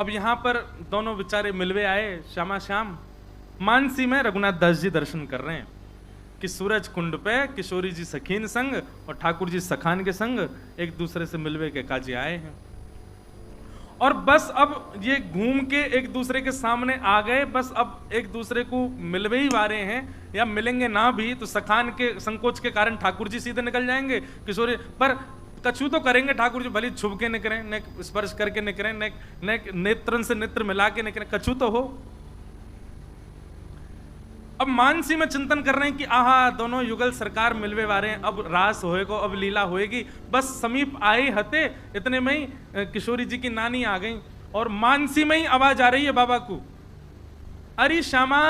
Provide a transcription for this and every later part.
अब यहाँ पर दोनों बेचारे मिलवे आए श्यामा श्याम। मानसी में रघुनाथ दास जी दर्शन कर रहे हैं कि सूरज कुंड पे किशोरी जी सखीन संग और ठाकुर जी सखान के संग एक दूसरे से मिलवे के काजे आए हैं। और बस अब ये घूम के एक दूसरे के सामने आ गए, बस अब एक दूसरे को मिलवे ही वारे हैं, या मिलेंगे ना भी तो सखान के संकोच के कारण ठाकुर जी सीधे निकल जाएंगे, किशोरी पर कछु तो करेंगे ठाकुर जी, भले छुप के निकलें, नेक स्पर्श करके निकलें, नेक नेत्रन से नेत्र मिला के निकलें, कछु तो हो। अब मानसी में चिंतन कर रहे हैं कि आहा दोनों युगल सरकार मिलवे वारे हैं, अब रास होएगा, अब लीला होएगी। बस समीप आए हते, इतने में ही किशोरी जी की नानी आ गई और मानसी में ही आवाज आ रही है बाबा को, अरे श्यामा,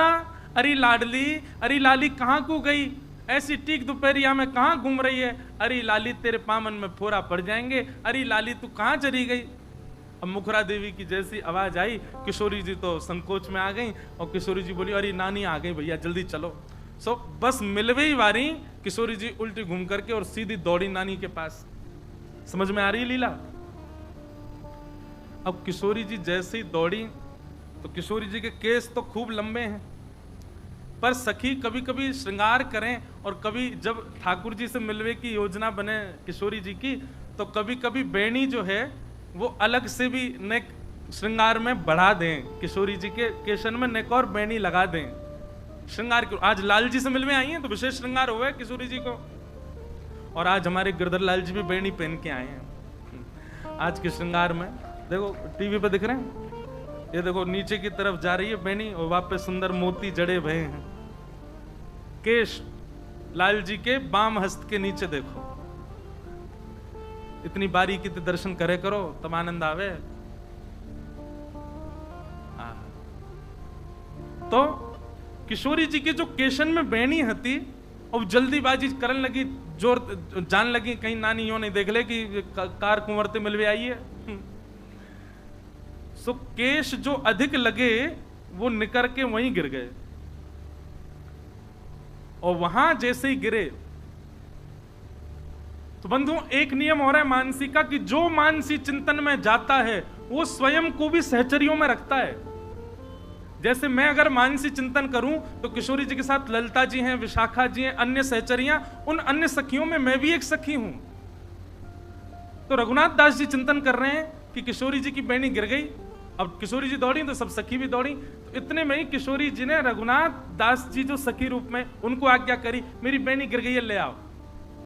अरे लाडली, अरे लाली कहाँ को गई, ऐसी टीक दोपहरिया में कहाँ घूम रही है, अरे लाली तेरे पामन में फोरा पड़ जाएंगे, अरे लाली तू कहाँ चली गई। अब मुखरा देवी की जैसी आवाज आई, किशोरी जी तो संकोच में आ गई और किशोरी जी बोली अरे नानी आ गई भैया जल्दी चलो। सो बस मिलवे ही वारी किशोरी जी उल्टी घूम करके और सीधी दौड़ी नानी के पास। समझ में आ रही लीला। अब किशोरी जी जैसे ही दौड़ी तो किशोरी जी के केस तो खूब लंबे हैं, पर सखी कभी कभी श्रृंगार करें और कभी जब ठाकुर जी से मिलवे की योजना बने किशोरी जी की, तो कभी कभी बेणी जो है वो अलग से भी नेक श्रृंगार में बढ़ा दें, किशोरी जी के केशन में नेक और बेणी लगा दें श्रृंगार की। आज लाल जी से मिलवे आई हैं तो विशेष श्रृंगार हुआ है किशोरी जी को, और आज हमारे गिरधर लाल जी भी बेणी पहन के आए हैं। आज के श्रृंगार में देखो टीवी पे दिख रहे हैं, ये देखो नीचे की तरफ जा रही है बेणी और वहां पे सुंदर मोती जड़े भये हैं। केश लाल जी के बाम हस्त के नीचे देखो, इतनी बारीकी से दर्शन करे करो तब आनंद आवे। तो किशोरी जी के जो केशन में बेणी हती और जल्दीबाजी करन लगी, जोर जान लगी कहीं नानी यो नहीं देख ले कि कार कुंवरते मिलवे आई है। सो केश जो अधिक लगे वो निकर के वहीं गिर गए, और वहां जैसे ही गिरे तो बंधु एक नियम हो रहा है मानसी का कि जो मानसी चिंतन में जाता है वो स्वयं को भी सहचरियों में रखता है। जैसे मैं अगर मानसी चिंतन करूं तो किशोरी जी के साथ ललिता जी हैं, विशाखा जी हैं, अन्य सहचरियां, उन अन्य सखियों में मैं भी एक सखी हूं। तो रघुनाथ दास जी चिंतन कर रहे हैं कि किशोरी जी की बेणी गिर गई, अब किशोरी जी दौड़ी तो सब सखी भी दौड़ी। तो इतने में ही किशोरी जी ने रघुनाथ दास जी जो सखी रूप में उनको आज्ञा करी, मेरी बेणी गिर गई है ले आओ।